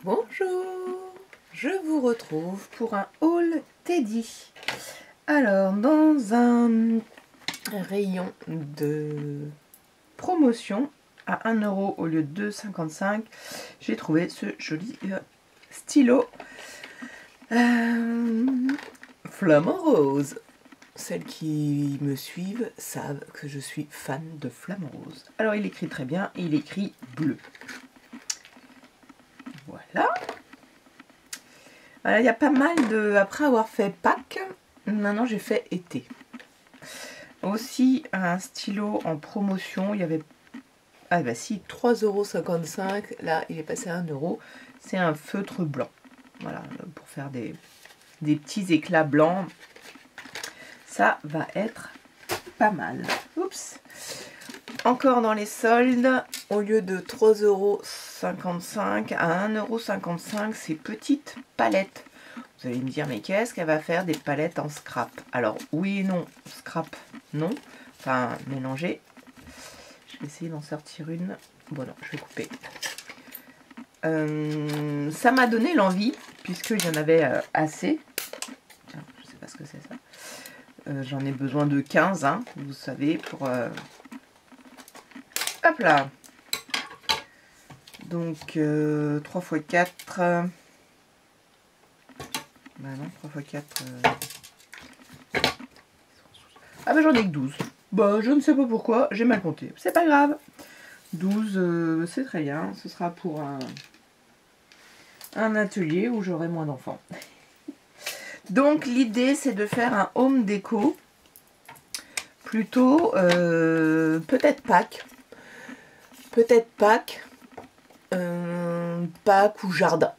Bonjour, je vous retrouve pour un haul Teddy. Alors, dans un rayon de promotion à 1 € au lieu de 2,55 €, j'ai trouvé ce joli stylo flamant rose. Celles qui me suivent savent que je suis fan de flamant rose. Alors, il écrit très bien, il écrit bleu. Voilà. Il y a pas mal de... Après avoir fait Pâques, maintenant j'ai fait été. Aussi un stylo en promotion, il y avait... Ah bah si, 3,55 €. Là, il est passé à 1 €. C'est un feutre blanc. Voilà, pour faire des petits éclats blancs. Ça va être pas mal. Oups. Encore dans les soldes, au lieu de 3,55 € à 1,55 €, ces petites palettes. Vous allez me dire, mais qu'est-ce qu'elle va faire des palettes en scrap? Alors, oui et non. Scrap, non. Enfin, mélanger. Je vais essayer d'en sortir une. Bon, non, je vais couper. Ça m'a donné l'envie, puisqu'il y en avait assez. Tiens, je sais pas ce que c'est ça. J'en ai besoin de 15, hein, vous savez, pour... Hop là. Donc 3 x 4. Bah non, 3 x 4. Ah bah j'en ai que 12. Bah je ne sais pas pourquoi, j'ai mal compté. C'est pas grave. 12, c'est très bien. Ce sera pour un atelier où j'aurai moins d'enfants. Donc l'idée c'est de faire un home déco. Plutôt peut-être Pâques. Peut-être Pâques. Pâques ou jardin.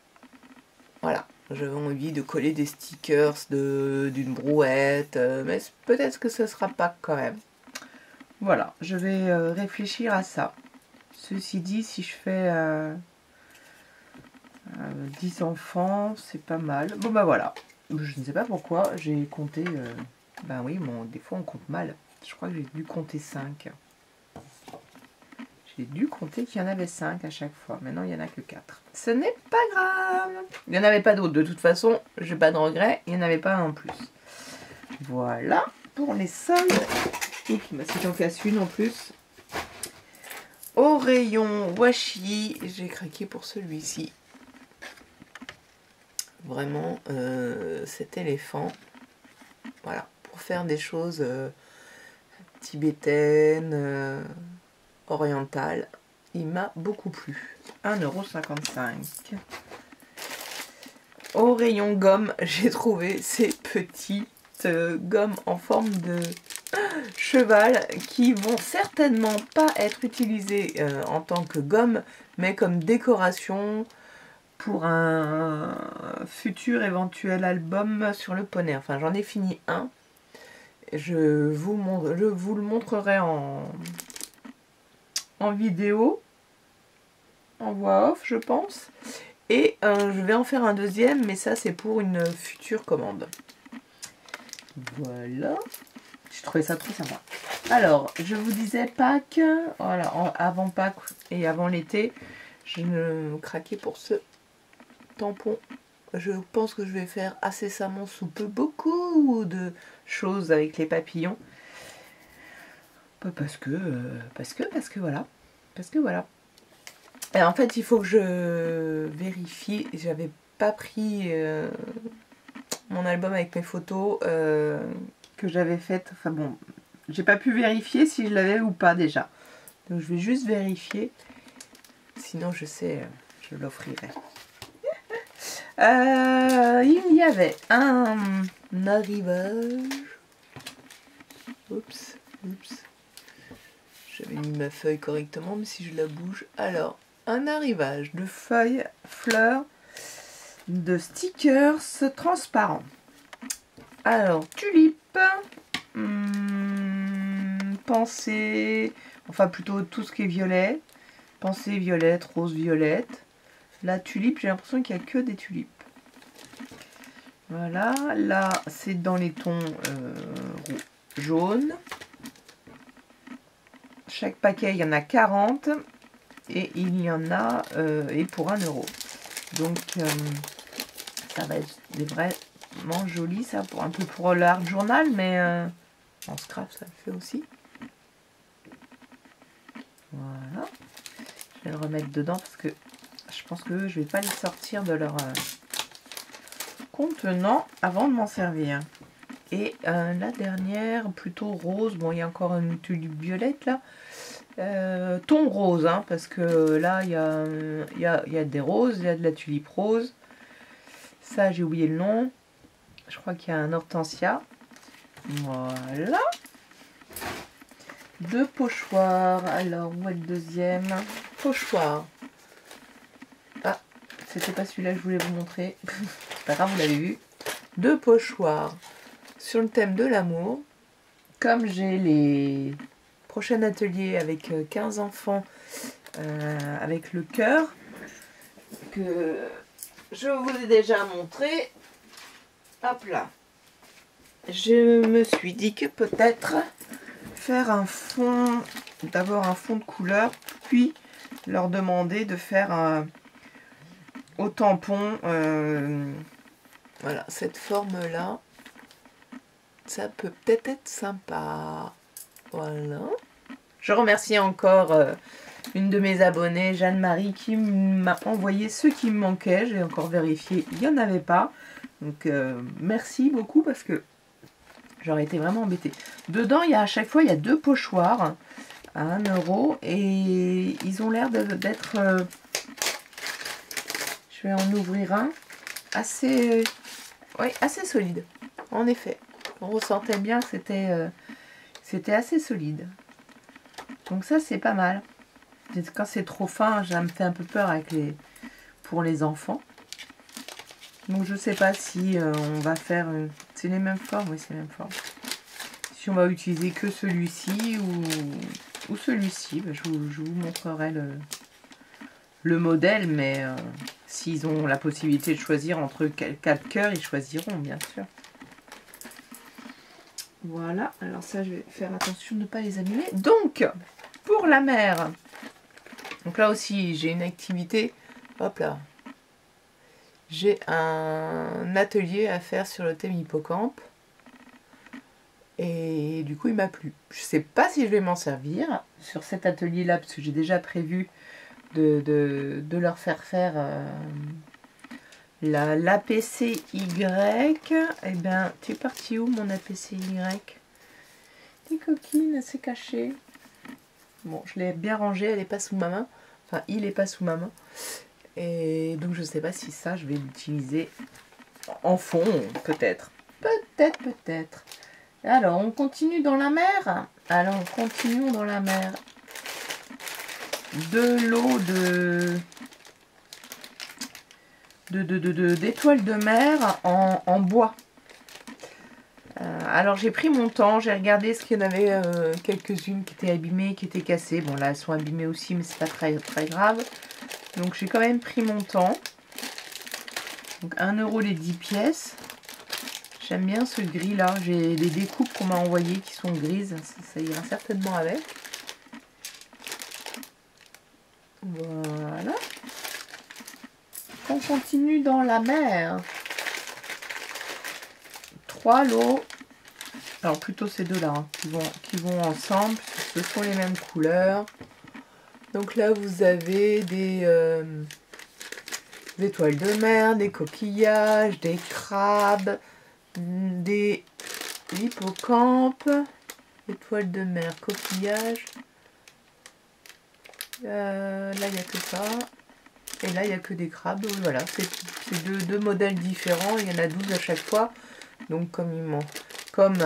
Voilà, j'avais envie de coller des stickers d'une brouette, mais peut-être que ce sera Pâques quand même. Voilà, je vais réfléchir à ça. Ceci dit, si je fais 10 enfants, c'est pas mal. Bon bah voilà, je ne sais pas pourquoi, j'ai compté... ben oui, des fois on compte mal. Je crois que j'ai dû compter 5. J'ai dû compter qu'il y en avait 5 à chaque fois. Maintenant, il n'y en a que 4. Ce n'est pas grave. Il n'y en avait pas d'autres. De toute façon, j'ai pas de regrets. Il n'y en avait pas un en plus. Voilà pour les soldes. Oups, bah, si j'en casse une en plus. Au rayon washi, j'ai craqué pour celui-ci. Vraiment, cet éléphant. Voilà, pour faire des choses tibétaines, orientale, il m'a beaucoup plu. 1,55 €. Au rayon gomme, j'ai trouvé ces petites gommes en forme de cheval qui vont certainement pas être utilisées en tant que gomme, mais comme décoration pour un futur éventuel album sur le poney. Enfin, j'en ai fini un. Je vous le montrerai en vidéo, en voix off, je pense. Et je vais en faire un deuxième, mais ça, c'est pour une future commande. Voilà. J'ai trouvé ça trop sympa. Alors, je vous disais Pâques. Voilà, avant Pâques et avant l'été, je me craquais pour ce tampon. Je pense que je vais faire incessamment sous peu beaucoup de choses avec les papillons. Parce que voilà. Parce que voilà. Et en fait, il faut que je vérifie. J'avais pas pris mon album avec mes photos que j'avais faites. Enfin bon, j'ai pas pu vérifier si je l'avais ou pas déjà. Donc je vais juste vérifier. Sinon, je sais, je l'offrirai. Il y avait un arrivage. Oups. J'avais mis ma feuille correctement, mais si je la bouge. Alors, un arrivage de feuilles, fleurs, de stickers transparents. Alors, tulipe, pensée, enfin plutôt tout ce qui est violet, pensée violette, rose violette. La tulipe, j'ai l'impression qu'il n'y a que des tulipes. Voilà, là c'est dans les tons jaunes. Chaque paquet, il y en a 40 et il y en a et pour 1 €. Donc ça va être vraiment joli, ça, pour un peu pour l'art journal, mais en scrap ça le fait aussi. Voilà. Je vais le remettre dedans parce que je pense que je vais pas les sortir de leur contenant avant de m'en servir. Et la dernière, plutôt rose. Bon, il y a encore une tulipe violette là. Ton rose, hein, parce que là, il y a des roses, il y a de la tulipe rose. Ça, j'ai oublié le nom. Je crois qu'il y a un hortensia. Voilà. 2 pochoirs. Alors, où est le deuxième pochoir? Ah, c'était pas celui-là que je voulais vous montrer. C'est pas grave, vous l'avez vu. 2 pochoirs sur le thème de l'amour. Comme j'ai les prochains ateliers avec 15 enfants avec le cœur, que je vous ai déjà montré, hop là, je me suis dit que peut-être faire un fond, d'abord un fond de couleur, puis leur demander de faire au tampon, voilà, cette forme là. Ça peut peut-être être sympa. Voilà. Je remercie encore une de mes abonnées, Jeanne-Marie, qui m'a envoyé ce qui me manquait. J'ai encore vérifié, il n'y en avait pas. Donc merci beaucoup parce que j'aurais été vraiment embêtée. Dedans, à chaque fois, il y a 2 pochoirs à 1 € et ils ont l'air d'être... je vais en ouvrir un. Assez solide, en effet. On ressentait bien que c'était assez solide. Donc ça, c'est pas mal. Quand c'est trop fin, ça me fait un peu peur pour les enfants. Donc je sais pas si on va faire... c'est les mêmes formes, oui, c'est les mêmes formes. Si on va utiliser que celui-ci ou celui-ci, je vous montrerai le modèle, mais s'ils ont la possibilité de choisir entre 4 cœurs, ils choisiront, bien sûr. Voilà, alors ça, je vais faire attention de ne pas les abîmer. Donc, pour la mer, donc là aussi, j'ai une activité, hop là, j'ai un atelier à faire sur le thème hippocampe. Et du coup, il m'a plu. Je ne sais pas si je vais m'en servir sur cet atelier-là, parce que j'ai déjà prévu de leur faire l'APCY. Eh bien, tu es parti où, mon APCY? Tes coquines, c'est caché. Bon, je l'ai bien rangé, elle n'est pas sous ma main. Enfin, il n'est pas sous ma main. Et donc, je ne sais pas si ça, je vais l'utiliser en fond, peut-être. Peut-être. Alors, on continue dans la mer. Alors, continuons dans la mer. De l'eau d'étoiles de mer en bois. Alors j'ai pris mon temps, j'ai regardé ce qu'il y en avait quelques-unes qui étaient abîmées, qui étaient cassées. Bon là elles sont abîmées aussi, mais c'est pas très grave. Donc j'ai quand même pris mon temps. Donc 1 € les 10 pièces. J'aime bien ce gris là. J'ai des découpes qu'on m'a envoyées qui sont grises. Ça ira certainement avec. Voilà. On continue dans la mer. 3 lots. Alors plutôt ces deux-là hein, qui vont ensemble. Ce sont les mêmes couleurs. Donc là vous avez des étoiles de mer, des coquillages, des crabes, des hippocampes, étoiles de mer, coquillages. Là il n'y a que ça. Et là il n'y a que des crabes. Donc, voilà, c'est deux modèles différents. Il y en a 12 à chaque fois. Donc comme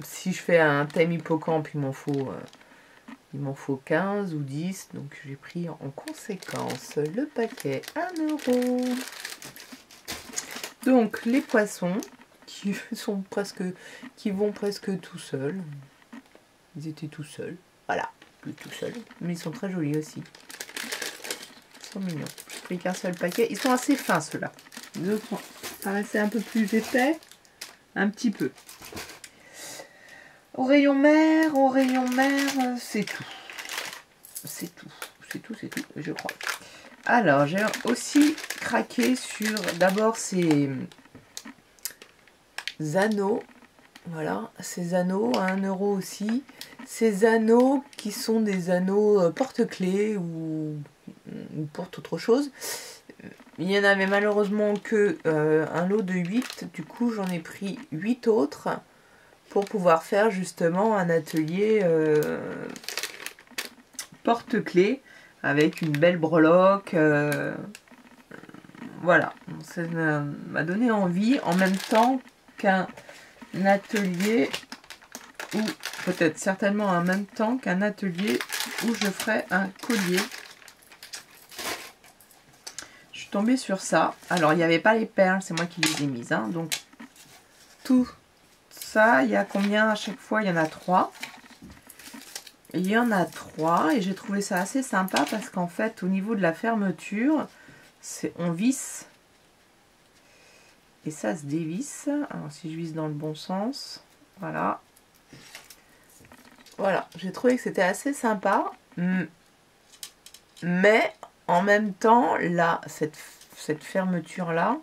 si je fais un thème hippocampe, il m'en faut 15 ou 10. Donc j'ai pris en conséquence le paquet 1 €. Donc les poissons qui vont presque tout seuls. Ils étaient tout seuls. Voilà, plus tout seuls. Mais ils sont très jolis aussi. Ils sont mignons. J'ai pris qu'un seul paquet. Ils sont assez fins ceux-là. Les autres paraissaient un peu plus épais. Un petit peu. Au rayon mer, c'est tout. C'est tout, je crois. Alors, j'ai aussi craqué sur d'abord ces anneaux. Voilà, ces anneaux à 1 euro aussi. Ces anneaux qui sont des anneaux porte-clés ou porte autre chose. Il n'y en avait malheureusement que un lot de 8. Du coup, j'en ai pris 8 autres pour pouvoir faire justement un atelier porte-clés avec une belle breloque. Voilà, ça m'a donné envie en même temps qu'un atelier ou peut-être certainement en même temps qu'un atelier où je ferai un collier. Je suis tombée sur ça. Alors il n'y avait pas les perles, c'est moi qui les ai mises. Hein. Donc tout ça, il y a combien à chaque fois? Il y en a 3. Il y en a 3 et j'ai trouvé ça assez sympa parce qu'en fait au niveau de la fermeture, on visse et ça se dévisse. Alors si je visse dans le bon sens, voilà. Voilà, j'ai trouvé que c'était assez sympa, mais en même temps, là, cette fermeture là,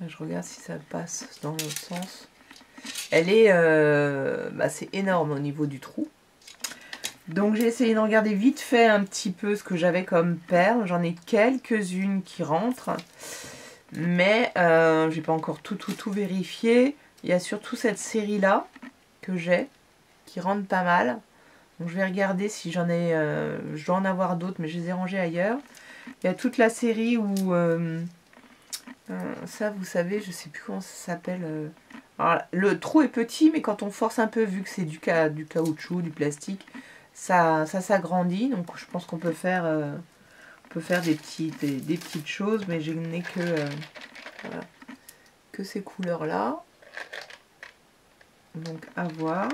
je regarde si ça passe dans l'autre sens, elle est, c'est énorme au niveau du trou. Donc j'ai essayé de regarder vite fait un petit peu ce que j'avais comme perles. J'en ai quelques-unes qui rentrent. Mais j'ai pas encore tout vérifié. Il y a surtout cette série là que j'ai qui rentre pas mal. Donc je vais regarder si j'en ai. Je dois en avoir d'autres mais je les ai rangées ailleurs. Il y a toute la série où ça vous savez, je sais plus comment ça s'appelle. Le trou est petit mais quand on force un peu, vu que c'est du caoutchouc, du plastique, ça s'agrandit, donc je pense qu'on peut faire, des petites choses, mais je n'ai que, voilà, que ces couleurs là, donc à voir.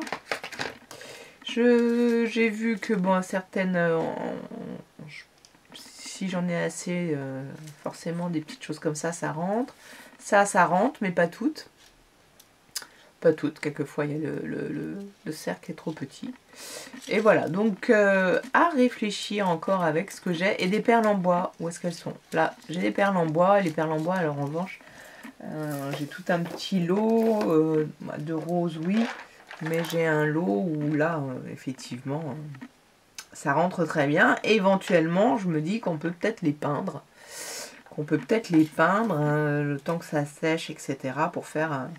J'ai vu que bon, certaines, si j'en ai assez, forcément des petites choses comme ça rentre. Ça rentre, mais pas toutes. Pas toutes, quelquefois il y a le cercle est trop petit. Et voilà, donc à réfléchir encore avec ce que j'ai. Et des perles en bois, où est-ce qu'elles sont? Là, j'ai des perles en bois, et les perles en bois, alors en revanche, j'ai tout un petit lot de roses, oui. Mais j'ai un lot où là, effectivement, ça rentre très bien. Et éventuellement, je me dis qu'on peut peut-être les peindre. Le temps que ça sèche, etc. pour faire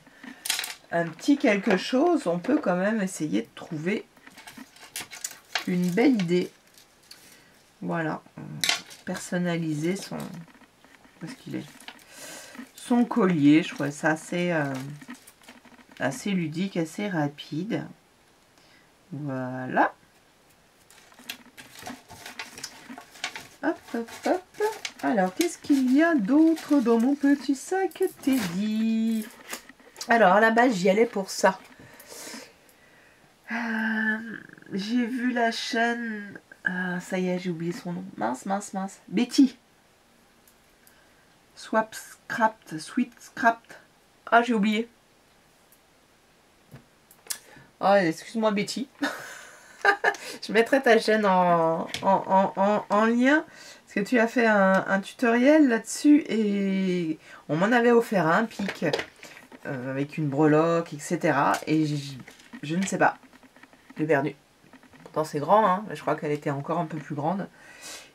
un petit quelque chose. On peut quand même essayer de trouver une belle idée. Voilà. Personnaliser son... Où est-ce qu'il est? Son collier. Je trouvais ça assez ludique, assez rapide. Voilà. Hop, hop, hop. Alors, qu'est-ce qu'il y a d'autre dans mon petit sac Teddy? Alors, à la base, j'y allais pour ça. J'ai vu la chaîne... ça y est, j'ai oublié son nom. Mince. Betty. Swap Scrapped. Sweet Scrapped. Ah, j'ai oublié. Oh, excuse-moi, Betty. Je mettrai ta chaîne en lien. Parce que tu as fait un tutoriel là-dessus. Et on m'en avait offert un pic. Avec une breloque, etc. Et je ne sais pas. J'ai perdu. Pourtant c'est grand, hein. Je crois qu'elle était encore un peu plus grande.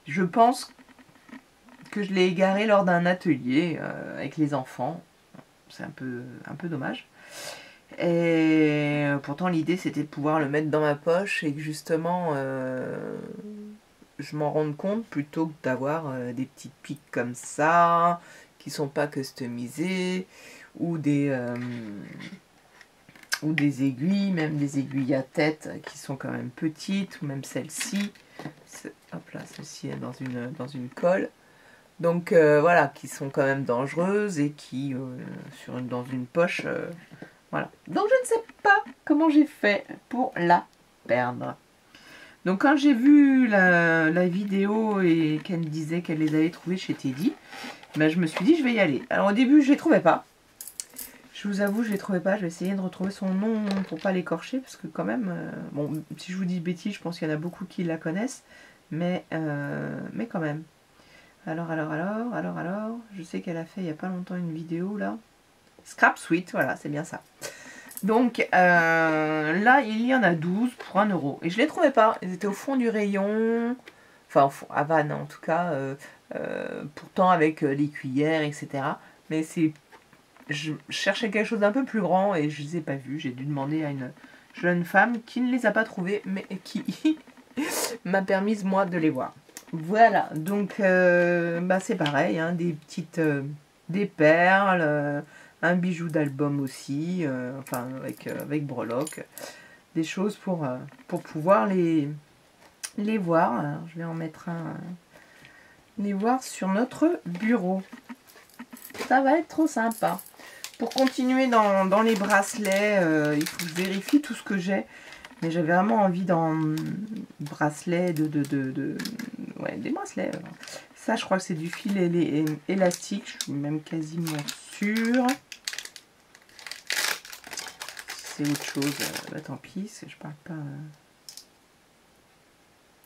Je pense que je l'ai égaré lors d'un atelier avec les enfants. C'est un peu dommage. Et pourtant l'idée c'était de pouvoir le mettre dans ma poche et que justement je m'en rende compte plutôt que d'avoir des petites piques comme ça qui sont pas customisées ou des aiguilles, même des aiguilles à tête qui sont quand même petites, ou même celle-ci. Hop là, celle-ci est dans une colle. Donc voilà, qui sont quand même dangereuses et qui, dans une poche, voilà. Donc je ne sais pas comment j'ai fait pour la perdre. Donc quand j'ai vu la vidéo et qu'elle me disait qu'elle les avait trouvées chez Teddy, ben, je me suis dit je vais y aller. Alors au début je les trouvais pas. Je vous avoue, je les trouvais pas. Je vais essayer de retrouver son nom pour pas l'écorcher. Parce que quand même, bon, si je vous dis Betty, je pense qu'il y en a beaucoup qui la connaissent. Mais quand même. Alors, je sais qu'elle a fait il n'y a pas longtemps une vidéo là. Scrap Sweet, voilà, c'est bien ça. Donc là, il y en a 12 pour 1 euro. Et je les trouvais pas. Ils étaient au fond du rayon. Enfin, à Vannes en tout cas. Pourtant avec les cuillères, etc. Mais c'est... Je cherchais quelque chose d'un peu plus grand et je ne les ai pas vus. J'ai dû demander à une jeune femme qui ne les a pas trouvés, mais qui m'a permis moi de les voir. Voilà, donc bah, c'est pareil, hein, des petites... des perles... un bijou d'album aussi, enfin avec breloque, des choses pour pouvoir les voir. Alors, je vais en mettre un, les voir sur notre bureau. Ça va être trop sympa. Pour continuer dans les bracelets, il faut que je vérifie tout ce que j'ai. Mais j'avais vraiment envie d'un bracelet ouais, des bracelets. Ça, je crois que c'est du fil élastique, je suis même quasiment sûre. C'est autre chose, bah, tant pis, je parle pas...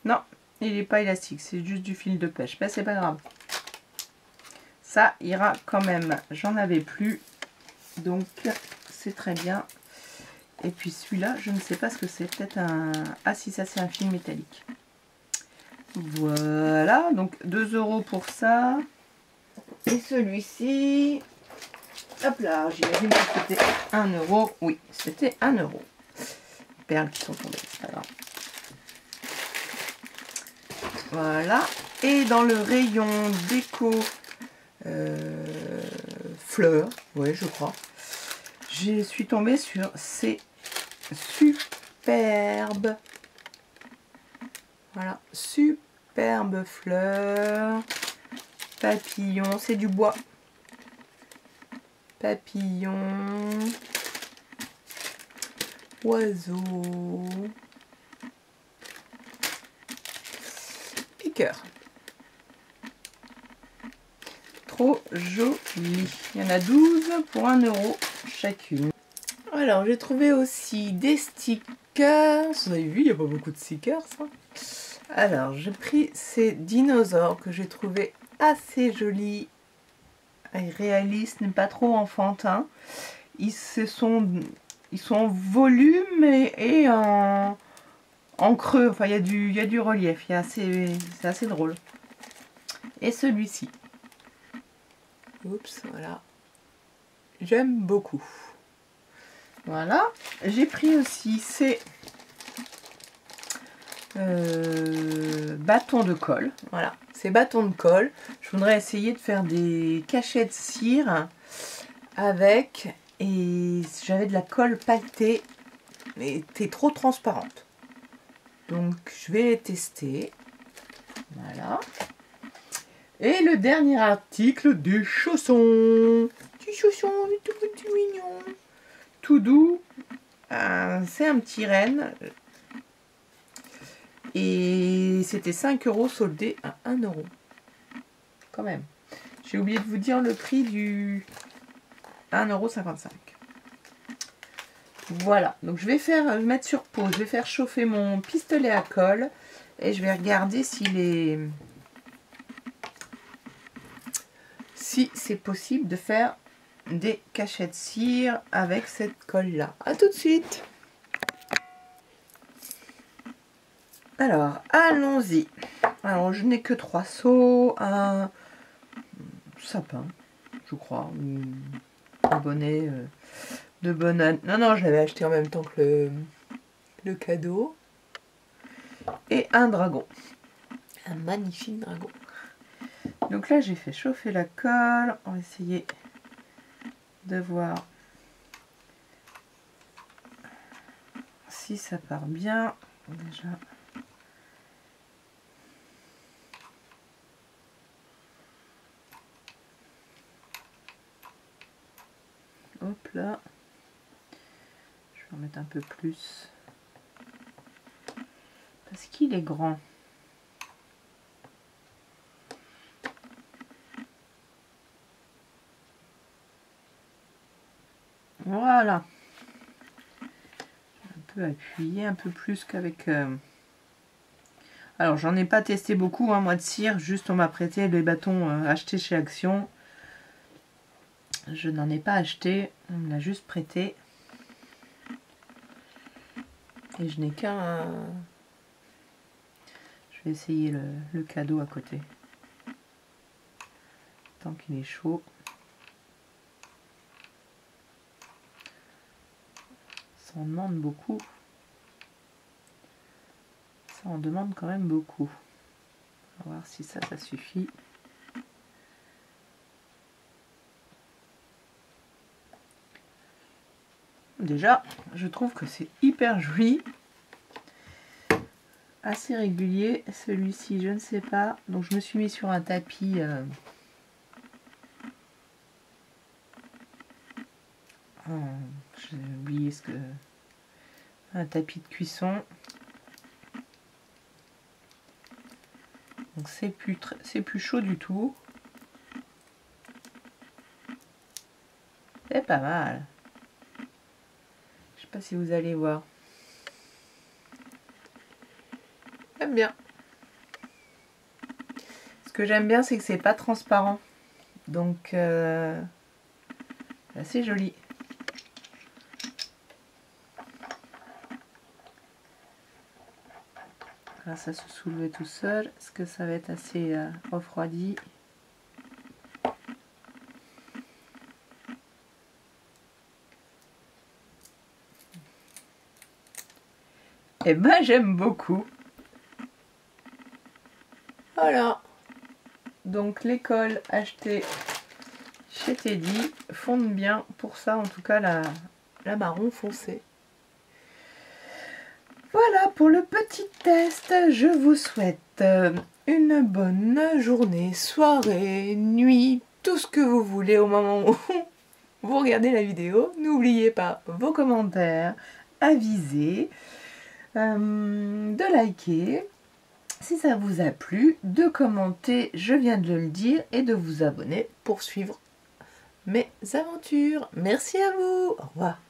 Non, il n'est pas élastique, c'est juste du fil de pêche, mais c'est pas grave. Ça ira quand même, j'en avais plus, donc c'est très bien. Et puis celui-là, je ne sais pas ce que c'est, peut-être un... Ah si, ça c'est un fil métallique. Voilà, donc 2 € pour ça. Et celui-ci... Hop là, j'imagine que c'était 1 €. Oui, c'était 1 €. Perles qui sont tombées, c'est pas grave. Voilà. Et dans le rayon déco fleurs, ouais, je crois, je suis tombée sur ces superbes, voilà, superbes fleurs, papillons, c'est du bois. Papillon, oiseau, piqueur. Trop joli. Il y en a 12 pour 1 € chacune. Alors, j'ai trouvé aussi des stickers. Vous avez vu, il n'y a pas beaucoup de stickers, ça. Alors, j'ai pris ces dinosaures que j'ai trouvé assez jolis. Réaliste, n'est pas trop enfantin. Ils sont en volume et en creux. Enfin, il y a du relief. C'est assez drôle. Et celui-ci. Oups, voilà. J'aime beaucoup. Voilà. J'ai pris aussi ces bâtons de colle. Voilà. Ces bâtons de colle. Je voudrais essayer de faire des cachets de cire avec, et j'avais de la colle pailletée mais était trop transparente, donc je vais les tester. Voilà. Et le dernier article, des chaussons. Des chaussons, tout petit mignon, tout doux. C'est un petit renne et c'était 5 € soldé à 1 € quand même. J'ai oublié de vous dire le prix du 1,55 €. Voilà, donc je vais mettre sur pause, je vais faire chauffer mon pistolet à colle et je vais regarder si c'est possible de faire des cachets de cire avec cette colle là. A tout de suite. Alors, allons-y. Alors, je n'ai que 3 seaux, un sapin, je crois, un bonnet de bonne année. Non, je l'avais acheté en même temps que le cadeau. Et un dragon. Un magnifique dragon. Donc là, j'ai fait chauffer la colle. On va essayer de voir si ça part bien. Déjà. Hop là. Je vais en mettre un peu plus. Parce qu'il est grand. Voilà. Un peu appuyé, un peu plus qu'avec... Alors, j'en ai pas testé beaucoup, hein, moi, de cire. Juste, on m'a prêté les bâtons achetés chez Action. Je n'en ai pas acheté, on me l'a juste prêté. Et je n'ai qu'un... Je vais essayer le cadeau à côté. Tant qu'il est chaud. Ça en demande beaucoup. Ça en demande quand même beaucoup. On va voir si ça suffit. Déjà, je trouve que c'est hyper joli. Assez régulier. Celui-ci, je ne sais pas. Donc je me suis mis sur un tapis... j'ai oublié ce que... Un tapis de cuisson. Donc c'est plus chaud du tout. C'est pas mal. Je sais pas si vous allez voir. J'aime bien. Ce que j'aime bien, c'est que c'est pas transparent. Donc c'est assez joli. Là, ça se soulevait tout seul. Est-ce que ça va être assez refroidi? Eh ben, j'aime beaucoup. Voilà. Donc, les cols achetés chez Teddy fondent bien. Pour ça, en tout cas, la marron foncé. Voilà pour le petit test. Je vous souhaite une bonne journée, soirée, nuit, tout ce que vous voulez au moment où vous regardez la vidéo. N'oubliez pas vos commentaires, avisez, de liker si ça vous a plu, de commenter, je viens de le dire, et de vous abonner pour suivre mes aventures. Merci à vous. Au revoir.